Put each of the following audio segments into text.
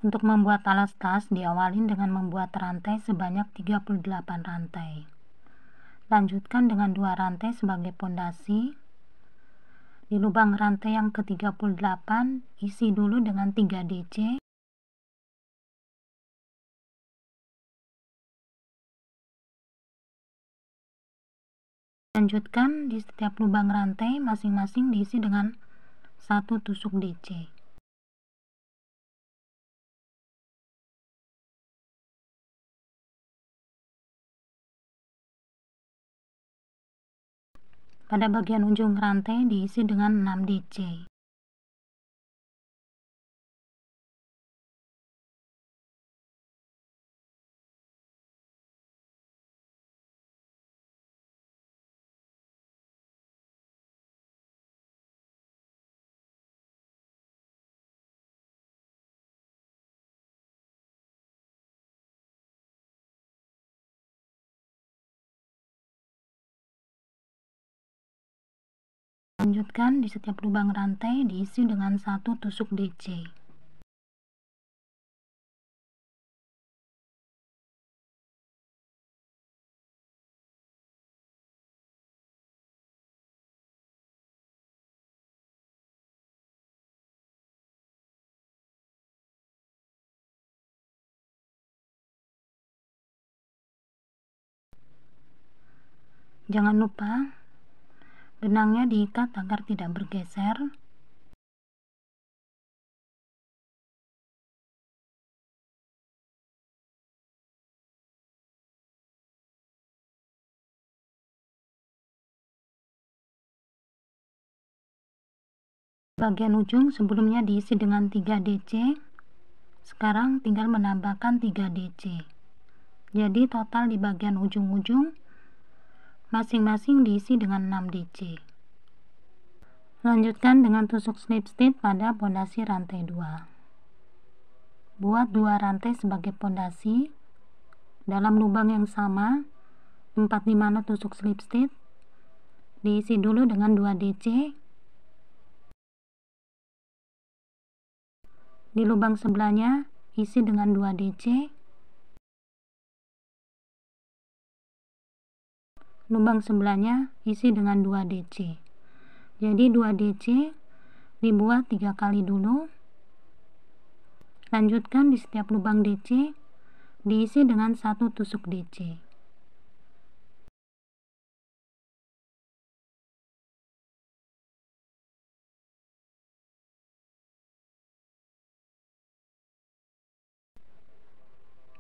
Untuk membuat alas tas, diawali dengan membuat rantai sebanyak 38 rantai. Lanjutkan dengan 2 rantai sebagai pondasi. Di lubang rantai yang ke-38, isi dulu dengan 3 DC. Lanjutkan di setiap lubang rantai masing-masing diisi dengan 1 tusuk DC. Pada bagian ujung rantai diisi dengan 6 DC. Lanjutkan di setiap lubang rantai diisi dengan 1 tusuk DC. Jangan lupa benangnya diikat agar tidak bergeser. Bagian ujung sebelumnya diisi dengan 3 DC. Sekarang tinggal menambahkan 3 DC. Jadi total di bagian ujung-ujung masing-masing diisi dengan 6 DC. Lanjutkan dengan tusuk slip stitch pada pondasi rantai 2. Buat 2 rantai sebagai pondasi. Dalam lubang yang sama, tempat dimana tusuk slip stitch, diisi dulu dengan 2 DC. Di lubang sebelahnya isi dengan 2 DC. Lubang sebelahnya isi dengan 2 DC. Jadi 2 DC dibuat 3 kali dulu. Lanjutkan di setiap lubang DC diisi dengan 1 tusuk DC.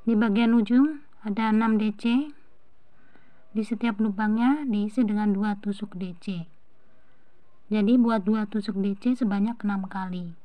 Di bagian ujung ada 6 DC. Di setiap lubangnya diisi dengan 2 tusuk DC. Jadi buat 2 tusuk DC sebanyak 6 kali.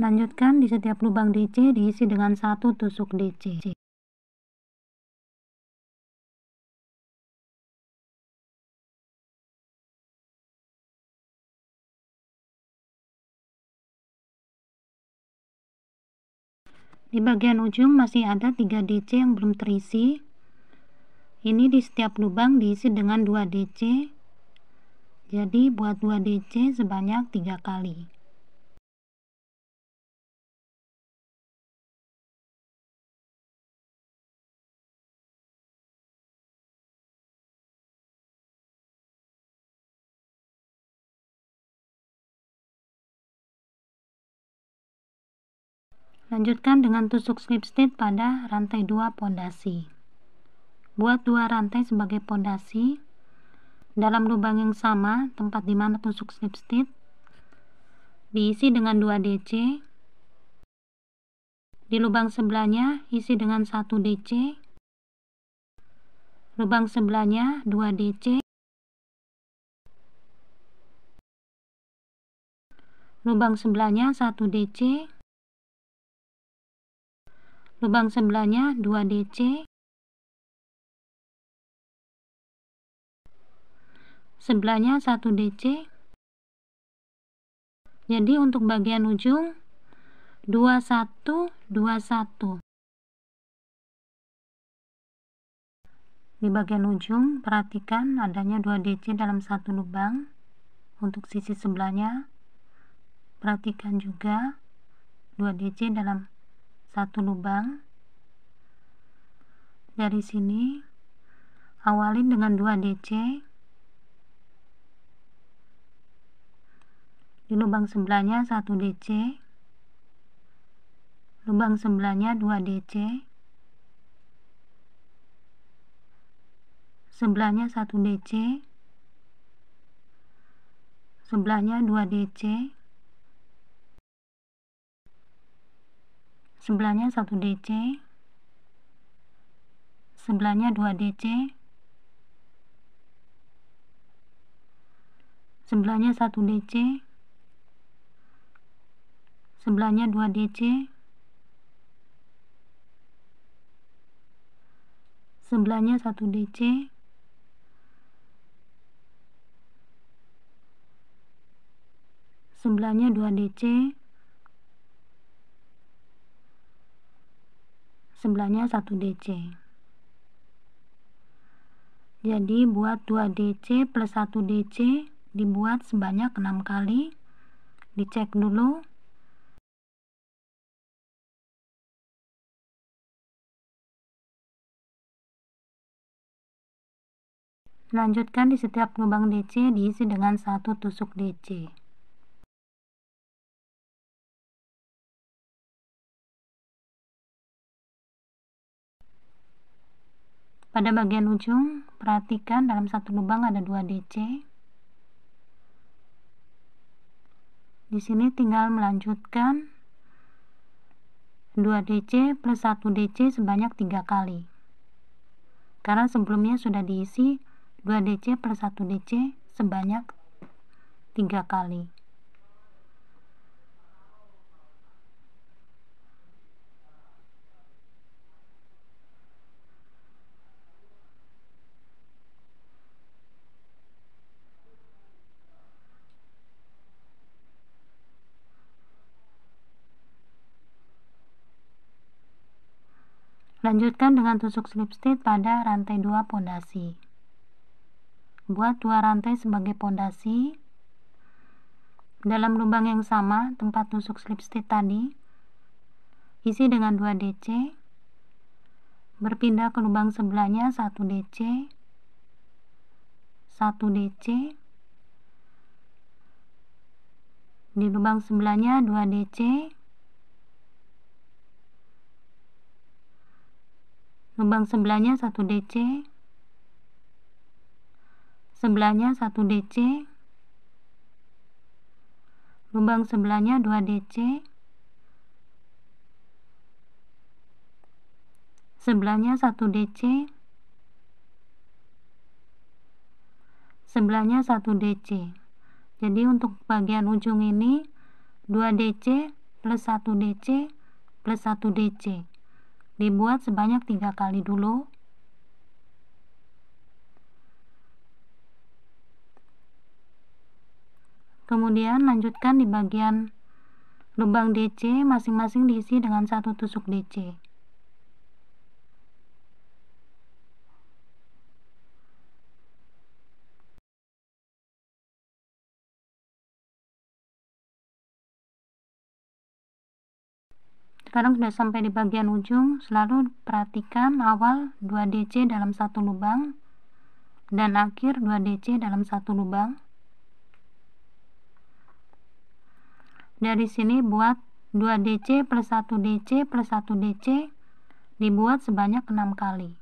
Lanjutkan di setiap lubang DC diisi dengan 1 tusuk DC. Di bagian ujung masih ada 3 DC yang belum terisi. Ini di setiap lubang diisi dengan 2 DC. Jadi buat 2 DC sebanyak 3 kali. Lanjutkan dengan tusuk slip stitch pada rantai 2 pondasi. Buat 2 rantai sebagai pondasi. Dalam lubang yang sama, tempat dimana tusuk slip stitch, diisi dengan 2 DC. Di lubang sebelahnya isi dengan 1 DC. Lubang sebelahnya 2 DC. Lubang sebelahnya 1 DC. Lubang sebelahnya 2 DC. Sebelahnya 1 DC. Jadi untuk bagian ujung 21 21. Di bagian ujung perhatikan adanya 2 DC dalam satu lubang. Untuk sisi sebelahnya perhatikan juga 2 DC dalam satu lubang. Dari sini awalin dengan 2 DC. Di lubang sebelahnya 1 DC. Lubang sebelahnya 2 DC. Sebelahnya 1 DC. Sebelahnya 2 DC. Sebelahnya 1 DC. Sebelahnya 2 DC. Sebelahnya 1 DC. Sebelahnya 2 DC. Sebelahnya 1 DC. Sebelahnya 2 DC. Sebelahnya 1 DC. Jadi buat 2 DC plus 1 DC dibuat sebanyak 6 kali. Dicek dulu. Lanjutkan di setiap lubang DC diisi dengan 1 tusuk DC. Pada bagian ujung, perhatikan dalam satu lubang ada 2 DC. Di sini tinggal melanjutkan 2 DC plus 1 DC sebanyak 3 kali. Karena sebelumnya sudah diisi 2 DC plus 1 DC sebanyak 3 kali. Lanjutkan dengan tusuk slip stitch pada rantai 2 pondasi. Buat 2 rantai sebagai pondasi. Dalam lubang yang sama, tempat tusuk slip stitch tadi, isi dengan 2 DC. Berpindah ke lubang sebelahnya 1 DC. 1 DC. Di lubang sebelahnya 2 DC. Lubang sebelahnya 1 DC. Sebelahnya 1 DC. Lubang sebelahnya 2 DC. Sebelahnya 1 DC. Sebelahnya 1 DC. Jadi untuk bagian ujung ini 2 DC plus 1 DC plus 1 DC. Dibuat sebanyak 3 kali dulu. Kemudian lanjutkan di bagian lubang DC, masing-masing diisi dengan 1 tusuk DC. Sekarang sudah sampai di bagian ujung, selalu perhatikan awal 2 DC dalam satu lubang dan akhir 2 DC dalam satu lubang. Dari sini buat 2 DC plus 1 DC plus 1 DC dibuat sebanyak 6 kali.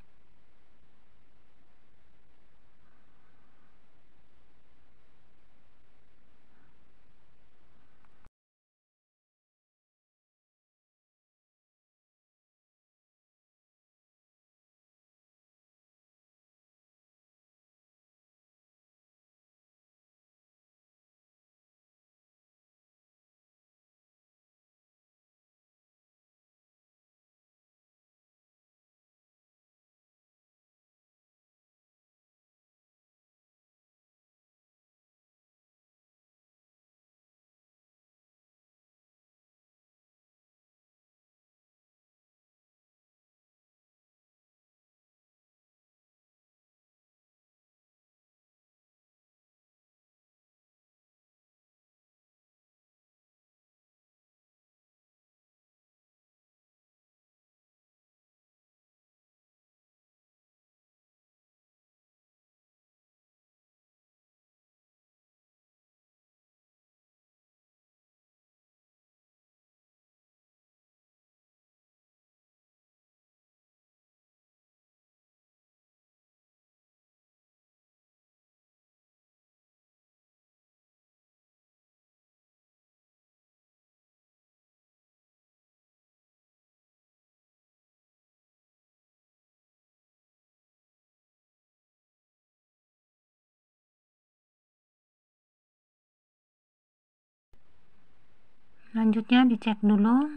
Selanjutnya dicek dulu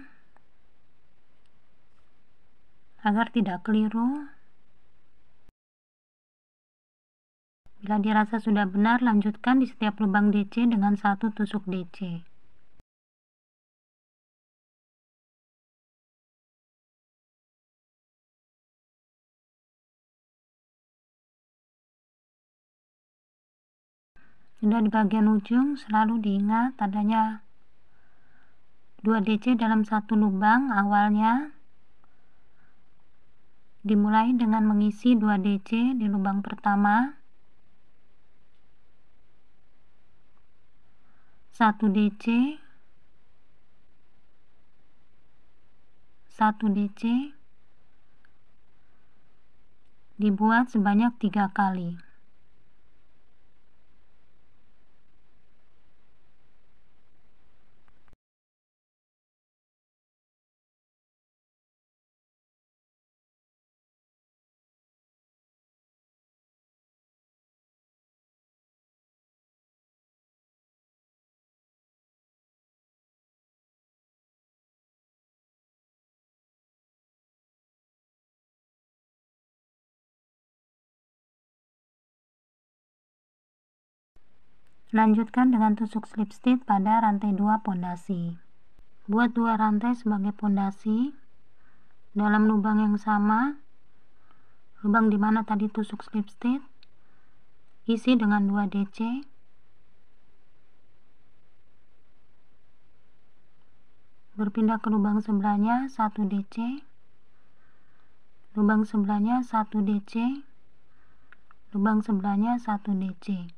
agar tidak keliru. Bila dirasa sudah benar, lanjutkan di setiap lubang DC dengan 1 tusuk DC. Sudah di bagian ujung, selalu diingat adanya 2 DC dalam satu lubang. Awalnya dimulai dengan mengisi 2 DC di lubang pertama, 1 DC, 1 DC, dibuat sebanyak 3 kali. Lanjutkan dengan tusuk slip stitch pada rantai 2 pondasi. Buat 2 rantai sebagai pondasi dalam lubang yang sama, lubang dimana tadi tusuk slip stitch, isi dengan 2 DC, berpindah ke lubang sebelahnya 1 DC, lubang sebelahnya 1 DC, lubang sebelahnya 1 DC.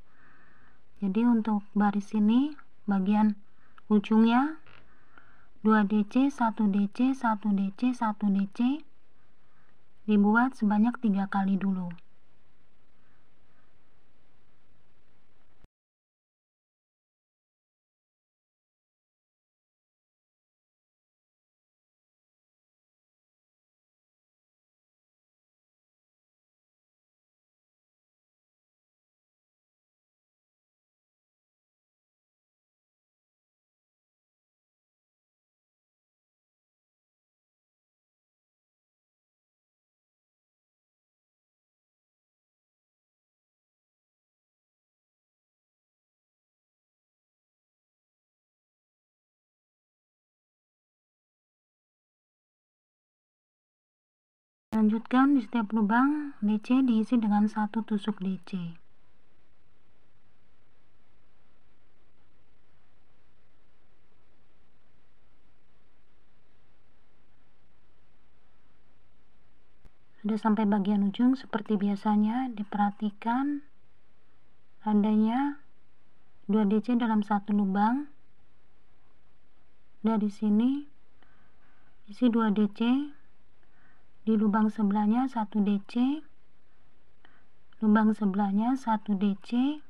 Jadi untuk baris ini bagian ujungnya 2 DC, 1 DC, 1 DC, 1 DC, dibuat sebanyak 3 kali dulu. Lanjutkan di setiap lubang DC diisi dengan 1 tusuk DC. Sudah sampai bagian ujung, seperti biasanya diperhatikan adanya 2 DC dalam satu lubang. Dari sini isi 2 DC, di lubang sebelahnya 1 DC, lubang sebelahnya 1 DC,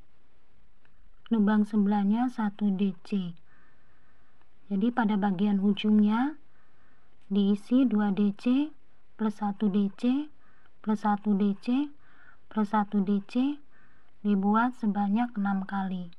lubang sebelahnya 1 DC. Jadi pada bagian ujungnya diisi 2 DC plus 1 DC plus 1 DC plus 1 DC, dibuat sebanyak 6 kali.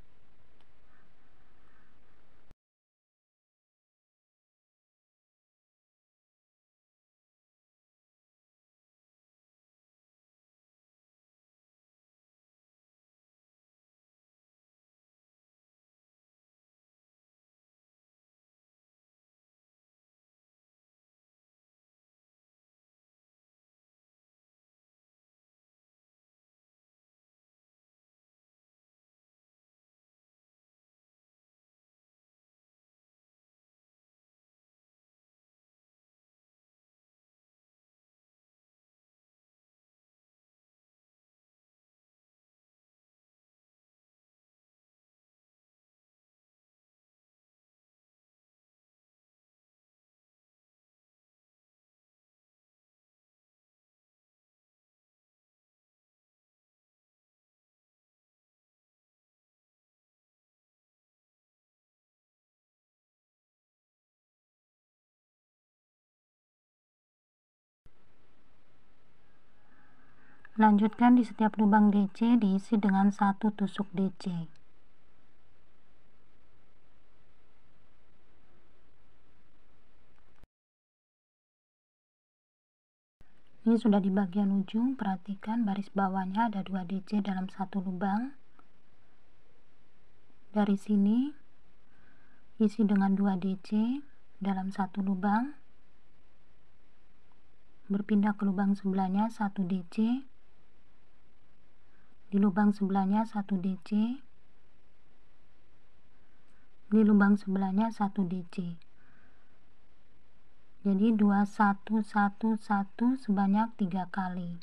Lanjutkan di setiap lubang DC diisi dengan 1 tusuk DC. Ini sudah di bagian ujung, perhatikan baris bawahnya ada 2 DC dalam satu lubang. Dari sini isi dengan 2 DC dalam satu lubang, berpindah ke lubang sebelahnya 1 DC, di lubang sebelahnya 1 DC, di lubang sebelahnya 1 DC. Jadi 2 1 1 1 sebanyak 3 kali.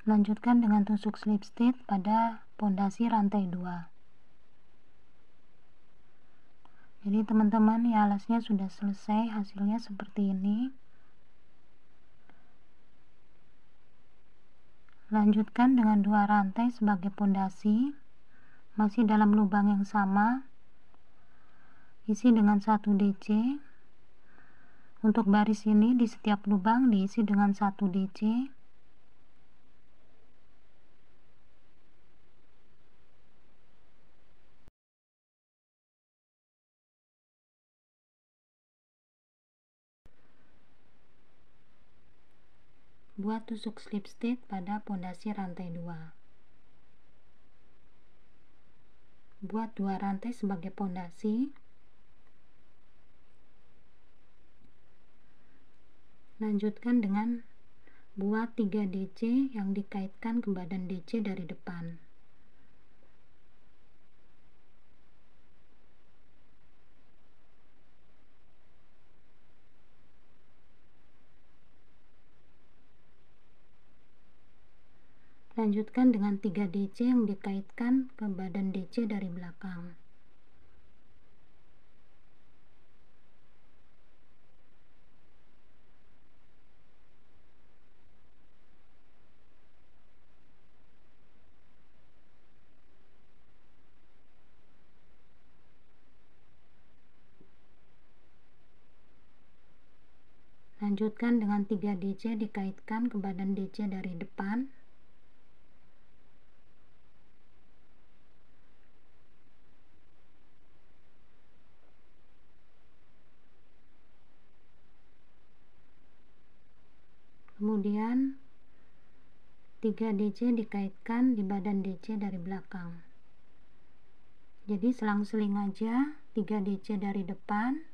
Lanjutkan dengan tusuk slip stitch pada pondasi rantai 2. Jadi teman-teman, ya, alasnya sudah selesai, hasilnya seperti ini. Lanjutkan dengan 2 rantai sebagai pondasi, masih dalam lubang yang sama, isi dengan 1 DC. Untuk baris ini di setiap lubang diisi dengan 1 DC. Buat tusuk slip stitch pada pondasi rantai 2. Buat 2 rantai sebagai pondasi. Lanjutkan dengan buat 3 DC yang dikaitkan ke badan DC dari depan. Lanjutkan dengan 3 DC yang dikaitkan ke badan DC dari belakang. Lanjutkan dengan 3 DC dikaitkan ke badan DC dari depan. Kemudian 3 DC dikaitkan di badan DC dari belakang. Jadi selang-seling aja, 3 DC dari depan,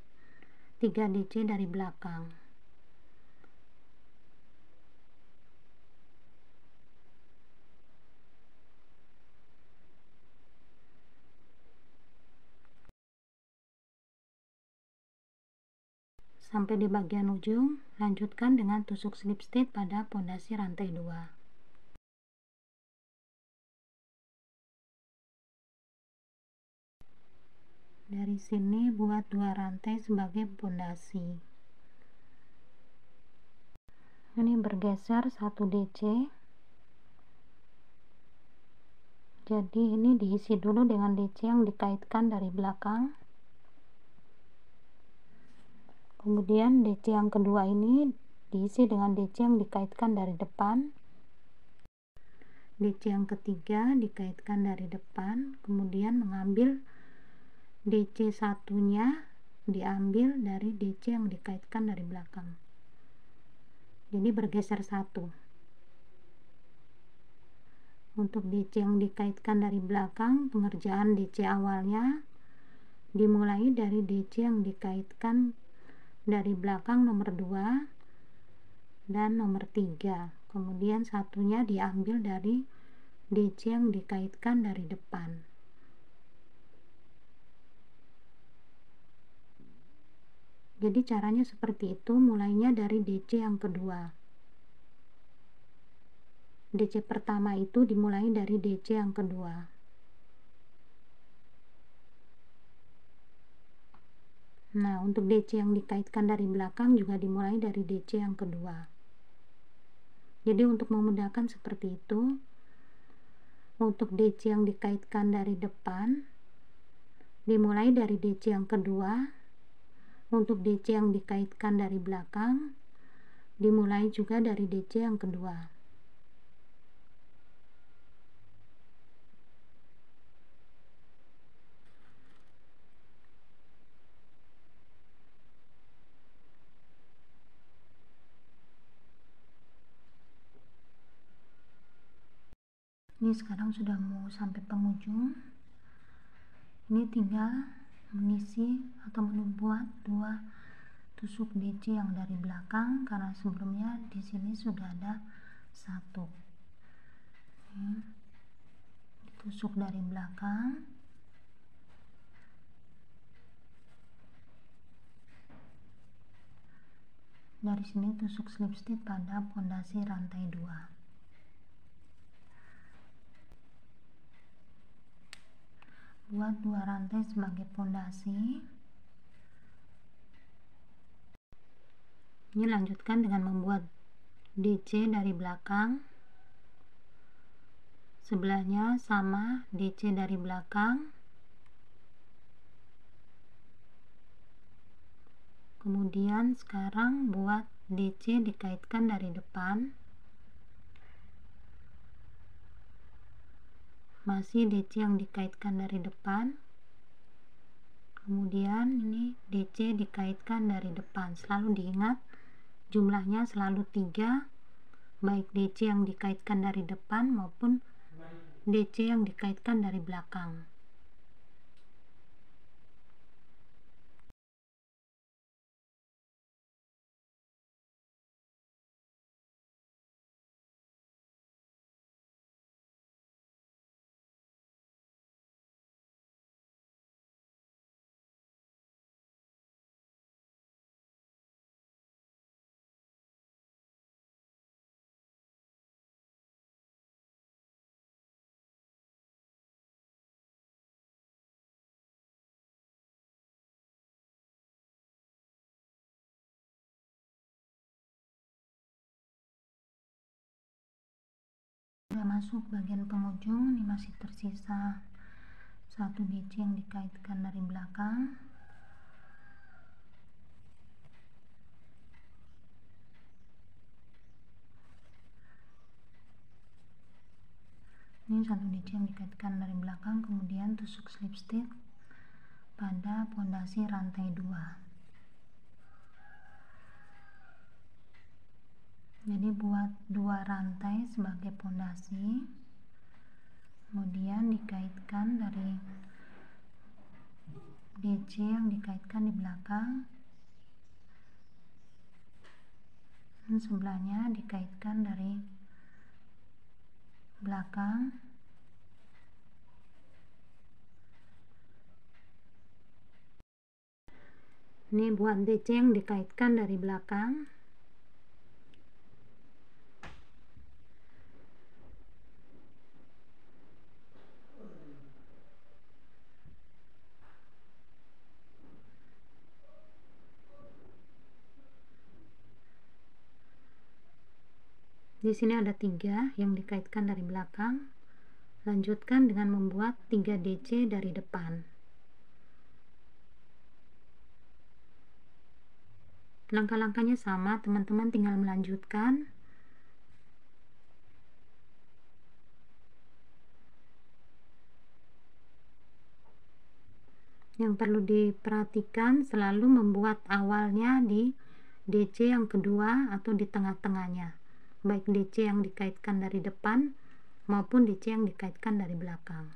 3 DC dari belakang. Sampai di bagian ujung, lanjutkan dengan tusuk slip stitch pada pondasi rantai 2. Dari sini buat 2 rantai sebagai pondasi. Ini bergeser 1 DC. Jadi ini diisi dulu dengan DC yang dikaitkan dari belakang. Kemudian DC yang kedua ini diisi dengan DC yang dikaitkan dari depan. DC yang ketiga dikaitkan dari depan, kemudian mengambil DC satunya diambil dari DC yang dikaitkan dari belakang. Jadi bergeser 1. Untuk DC yang dikaitkan dari belakang, pengerjaan DC awalnya dimulai dari DC yang dikaitkan dari belakang nomor 2 dan nomor 3, kemudian satunya diambil dari DC yang dikaitkan dari depan. Jadi caranya seperti itu, mulainya dari DC yang kedua. DC pertama itu dimulai dari DC yang kedua. Nah, untuk DC yang dikaitkan dari belakang juga dimulai dari DC yang kedua. Jadi untuk memudahkan seperti itu, untuk DC yang dikaitkan dari depan dimulai dari DC yang kedua. Untuk DC yang dikaitkan dari belakang dimulai juga dari DC yang kedua. Ini sekarang sudah mau sampai penghujung. Ini tinggal mengisi atau membuat 2 tusuk DC yang dari belakang, karena sebelumnya di sini sudah ada 1. Ini tusuk dari belakang. Dari sini tusuk slip stitch pada pondasi rantai 2. Buat 2 rantai sebagai pondasi. Ini lanjutkan dengan membuat DC dari belakang. Sebelahnya sama DC dari belakang. Kemudian sekarang buat DC dikaitkan dari depan. Masih DC yang dikaitkan dari depan. Kemudian ini DC dikaitkan dari depan. Selalu diingat jumlahnya selalu 3, baik DC yang dikaitkan dari depan maupun DC yang dikaitkan dari belakang. Sudah masuk bagian penghujung, ini masih tersisa 1 DC yang dikaitkan dari belakang. Ini 1 DC yang dikaitkan dari belakang, kemudian tusuk slip stitch pada pondasi rantai 2. Jadi buat 2 rantai sebagai pondasi, kemudian dikaitkan dari DC yang dikaitkan di belakang, dan sebelahnya dikaitkan dari belakang. Ini buat DC yang dikaitkan dari belakang. Di sini ada 3 yang dikaitkan dari belakang. Lanjutkan dengan membuat 3 DC dari depan. Langkah-langkahnya sama, teman-teman tinggal melanjutkan. Yang perlu diperhatikan selalu membuat awalnya di DC yang kedua atau di tengah-tengahnya, baik DC yang dikaitkan dari depan maupun DC yang dikaitkan dari belakang.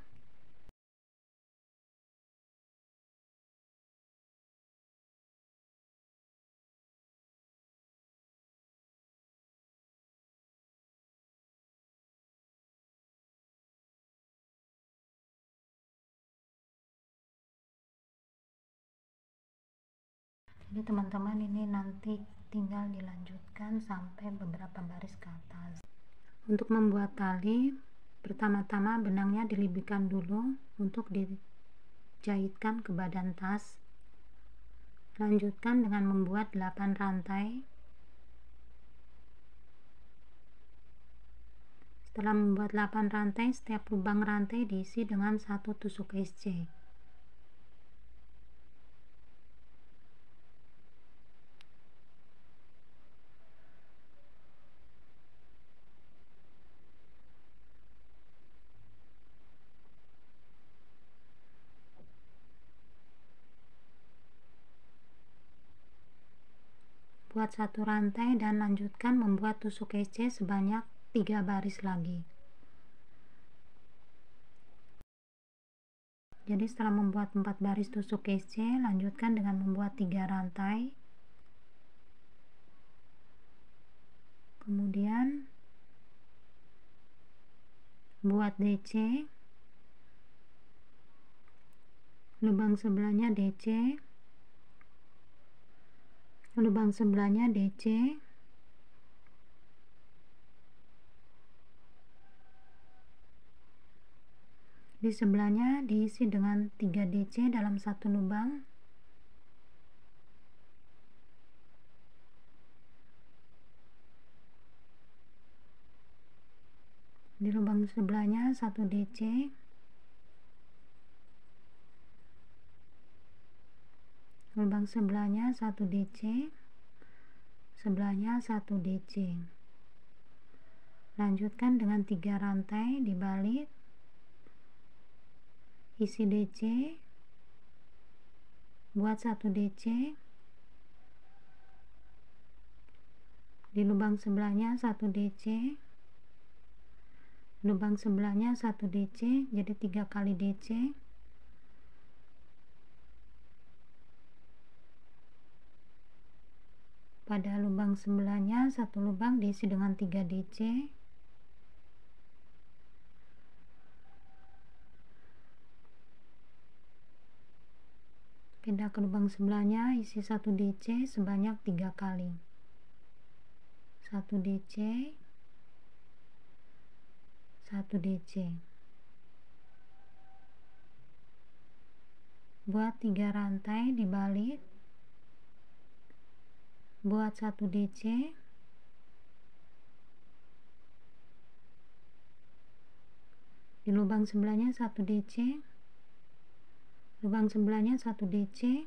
Jadi teman-teman ini nanti tinggal dilanjutkan sampai beberapa baris ke atas. Untuk membuat tali, pertama-tama benangnya dilebihkan dulu untuk dijahitkan ke badan tas. Lanjutkan dengan membuat 8 rantai. Setelah membuat 8 rantai, setiap lubang rantai diisi dengan 1 tusuk SC. Buat 1 rantai dan lanjutkan membuat tusuk SC sebanyak 3 baris lagi. Jadi setelah membuat 4 baris tusuk SC, lanjutkan dengan membuat 3 rantai. Kemudian buat DC, lubang sebelahnya DC, lubang sebelahnya DC, di sebelahnya diisi dengan 3 DC dalam satu lubang. Di lubang sebelahnya 1 DC, lubang sebelahnya 1 DC, sebelahnya 1 DC. Lanjutkan dengan 3 rantai dibalik, isi DC, buat 1 DC, di lubang sebelahnya 1 DC, lubang sebelahnya 1 DC, jadi 3 kali DC. Pada lubang sebelahnya 1 lubang diisi dengan 3 DC. Pindah ke lubang sebelahnya, isi 1 DC sebanyak 3 kali. 1 DC, 1 DC. Buat 3 rantai dibalik, buat 1 DC, di lubang sebelahnya 1 DC, lubang sebelahnya 1 DC,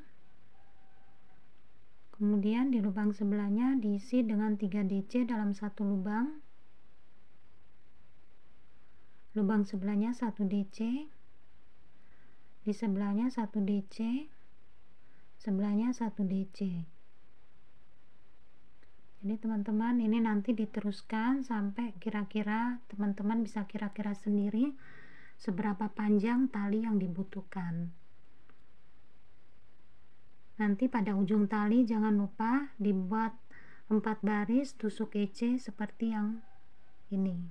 kemudian di lubang sebelahnya diisi dengan 3 DC dalam satu lubang, lubang sebelahnya 1 DC, di sebelahnya 1 DC, sebelahnya 1 DC. Jadi teman-teman, ini nanti diteruskan sampai kira-kira teman-teman bisa kira-kira sendiri seberapa panjang tali yang dibutuhkan. Nanti pada ujung tali jangan lupa dibuat 4 baris tusuk EC seperti yang ini.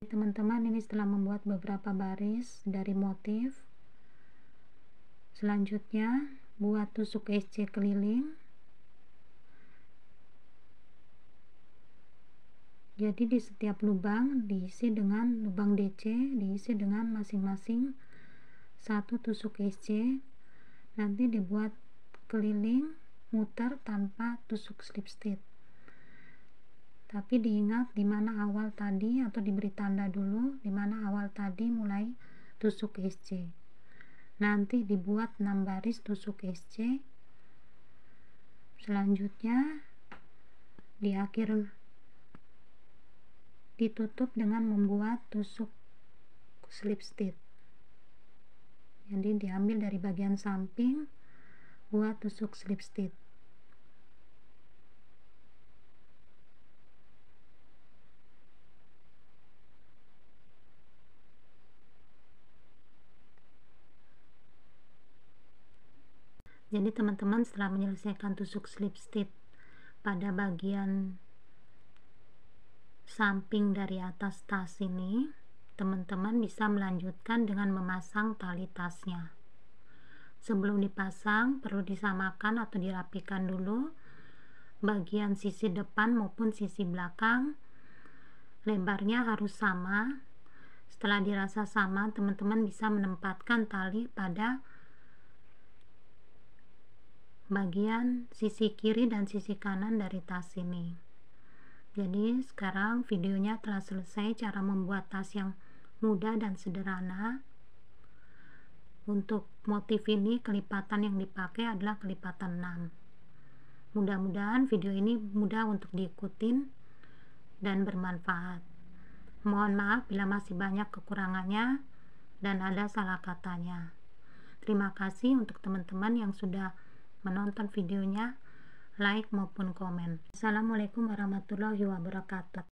Teman-teman, ini setelah membuat beberapa baris dari motif, selanjutnya buat tusuk SC keliling. Jadi di setiap lubang diisi dengan lubang DC, diisi dengan masing-masing 1 tusuk SC. Nanti dibuat keliling muter tanpa tusuk slip stitch. Tapi diingat di mana awal tadi, atau diberi tanda dulu di mana awal tadi mulai tusuk SC. Nanti dibuat 6 baris tusuk SC. Selanjutnya di akhir ditutup dengan membuat tusuk slip stitch. Jadi diambil dari bagian samping, buat tusuk slip stitch. Jadi teman-teman, setelah menyelesaikan tusuk slip stitch pada bagian samping dari atas tas ini, teman-teman bisa melanjutkan dengan memasang tali tasnya. Sebelum dipasang perlu disamakan atau dirapikan dulu bagian sisi depan maupun sisi belakang. Lebarnya harus sama Setelah dirasa sama, teman-teman bisa menempatkan tali pada bagian sisi kiri dan sisi kanan dari tas ini. Jadi sekarang videonya telah selesai cara membuat tas yang mudah dan sederhana. Untuk motif ini kelipatan yang dipakai adalah kelipatan 6. Mudah-mudahan video ini mudah untuk diikutin dan bermanfaat. Mohon maaf bila masih banyak kekurangannya dan ada salah katanya. Terima kasih untuk teman-teman yang sudah menonton videonya, like maupun komen. Assalamualaikum warahmatullahi wabarakatuh.